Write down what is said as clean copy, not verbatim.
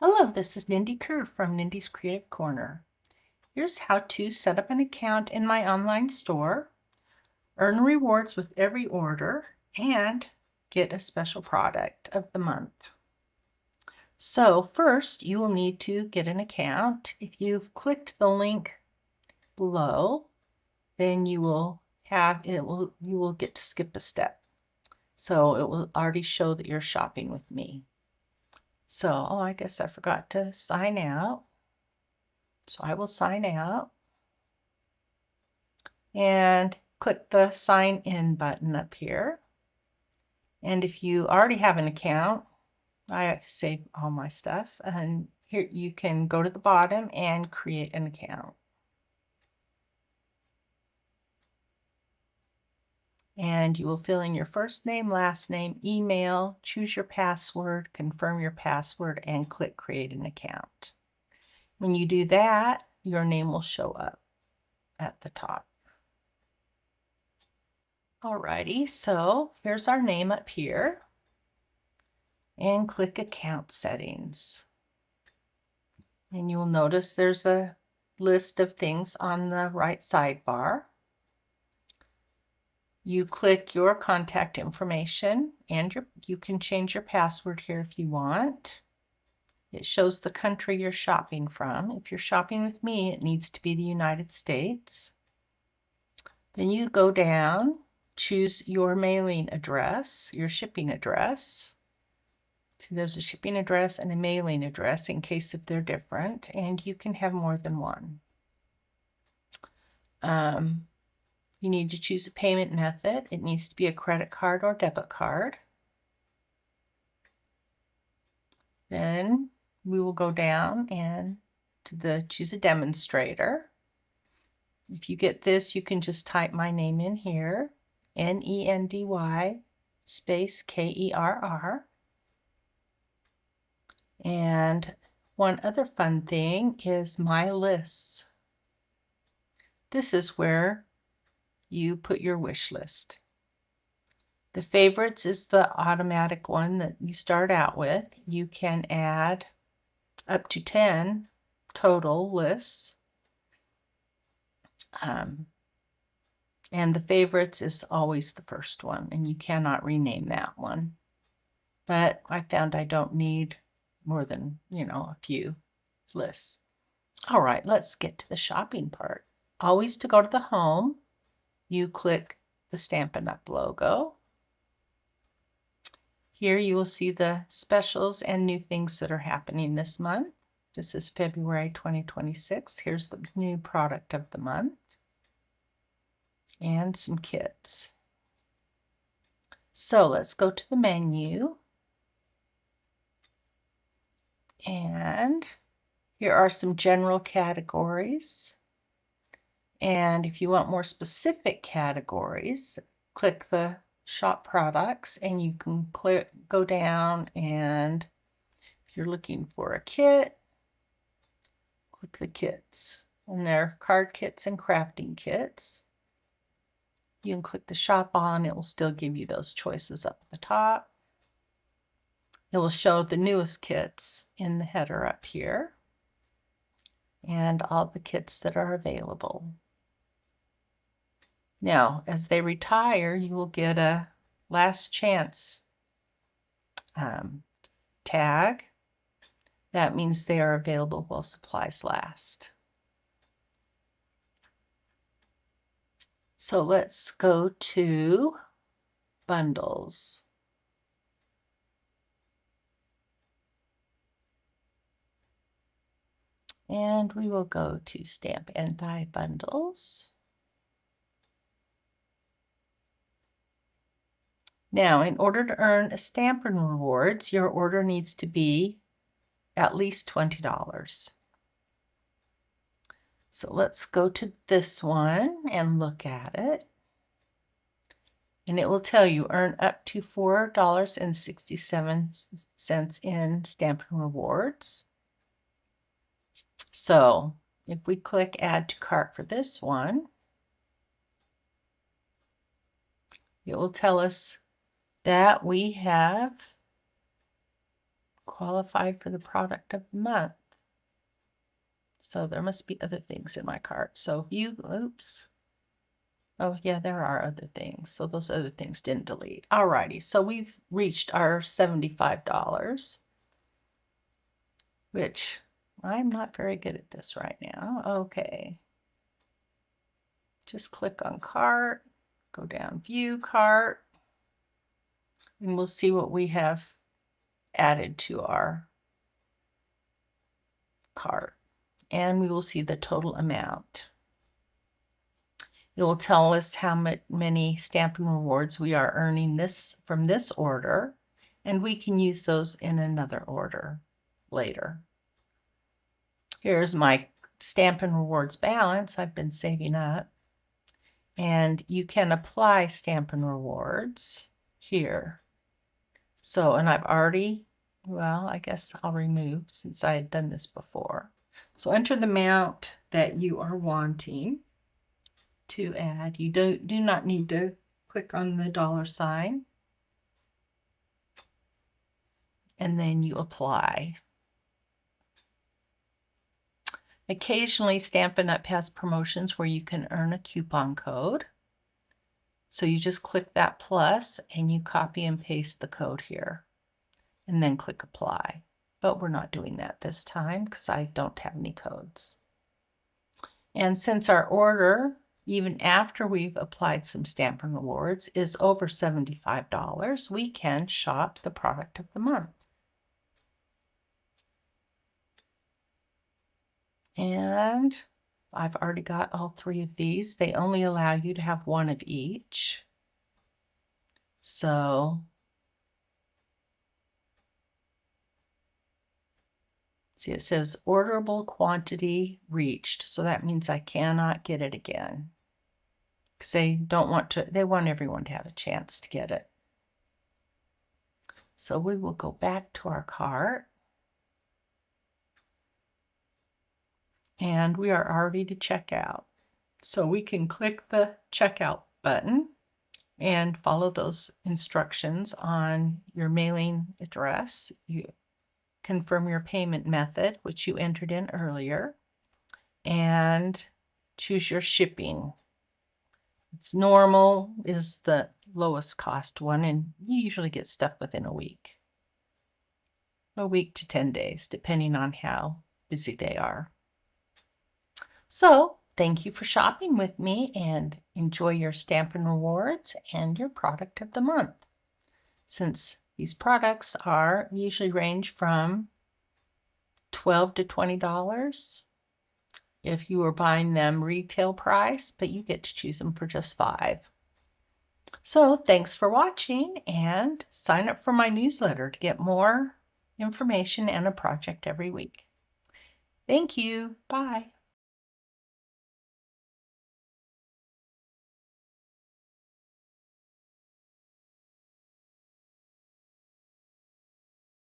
Hello, this is Nindy Kerr from Nindy's Creative Corner. Here's how to set up an account in my online store, earn rewards with every order, and get a special product of the month. So first, you will need to get an account. If you've clicked the link below, then you will get to skip a step. So it will already show that you're shopping with me. So, I guess I forgot to sign out. So I will sign out and click the sign in button up here. And if you already have an account, I save all my stuff, and here you can go to the bottom and create an account. And you will fill in your first name, last name, email, choose your password, confirm your password, and click create an account. When you do that, your name will show up at the top. Alrighty, so here's our name up here. And click account settings. And you'll notice there's a list of things on the right sidebar. You click your contact information, and you can change your password here if you want. It shows the country you're shopping from. If you're shopping with me, it needs to be the United States. Then you go down, choose your mailing address, your shipping address. So there's a shipping address and a mailing address in case if they're different, and you can have more than one. You need to choose a payment method. It needs to be a credit card or debit card. Then we will go down and choose a demonstrator. If you get this, you can just type my name in here, Nendy space Kerr. And one other fun thing is my lists. This is where you put your wish list. The favorites is the automatic one that you start out with. You can add up to 10 total lists. And the favorites is always the first one, and you cannot rename that one. But I found I don't need more than, a few lists. All right, let's get to the shopping part. Always to go to the home, you click the Stampin' Up! Logo. Here you will see the specials and new things that are happening this month. This is February 2026. Here's the new product of the month and some kits. So let's go to the menu. And here are some general categories. And if you want more specific categories, click the shop products, and you can go down, and if you're looking for a kit, click the kits. And there are card kits and crafting kits. You can click the shop on, it will still give you those choices up at the top. It will show the newest kits in the header up here and all the kits that are available. Now, as they retire, you will get a last chance tag. That means they are available while supplies last. So let's go to bundles. And we will go to Stamp and Die Bundles. Now, in order to earn a Stampin' rewards, your order needs to be at least $20. So let's go to this one and look at it. And it will tell you earn up to $4.67 in Stampin' rewards. So if we click add to cart for this one, it will tell us that we have qualified for the product of the month. So there must be other things in my cart. So if you, oops. Oh yeah, there are other things. So those other things didn't delete. Alrighty, so we've reached our $75, which I'm not very good at this right now. Okay. Just click on cart, go down view cart, and we'll see what we have added to our cart. And we will see the total amount. It will tell us how many Stampin' Rewards we are earning from this order, and we can use those in another order later. Here's my Stampin' Rewards balance I've been saving up, and you can apply Stampin' Rewards here. So, and I've already, well, I guess I'll remove since I had done this before. So enter the amount that you are wanting to add. You do not need to click on the $sign, and then you apply. Occasionally Stampin' Up! Has promotions where you can earn a coupon code. So you just click that plus and you copy and paste the code here and then click apply. But we're not doing that this time because I don't have any codes. And since our order, even after we've applied some Stampin' Rewards, is over $75, we can shop the product of the month. And I've already got all 3 of these. They only allow you to have 1 of each. So see, it says orderable quantity reached. So that means I cannot get it again. Because they want everyone to have a chance to get it. So we will go back to our cart. And we are already to check out. So we can click the checkout button and follow those instructions on your mailing address. You confirm your payment method, which you entered in earlier, and choose your shipping. It's normal is the lowest cost one, and you usually get stuff within a week to 10 days, depending on how busy they are. So thank you for shopping with me, and enjoy your Stampin' Rewards and your product of the month. Since these products usually range from $12 to $20 if you are buying them retail price, but you get to choose them for just $5. So thanks for watching, and sign up for my newsletter to get more information and a project every week. Thank you. Bye.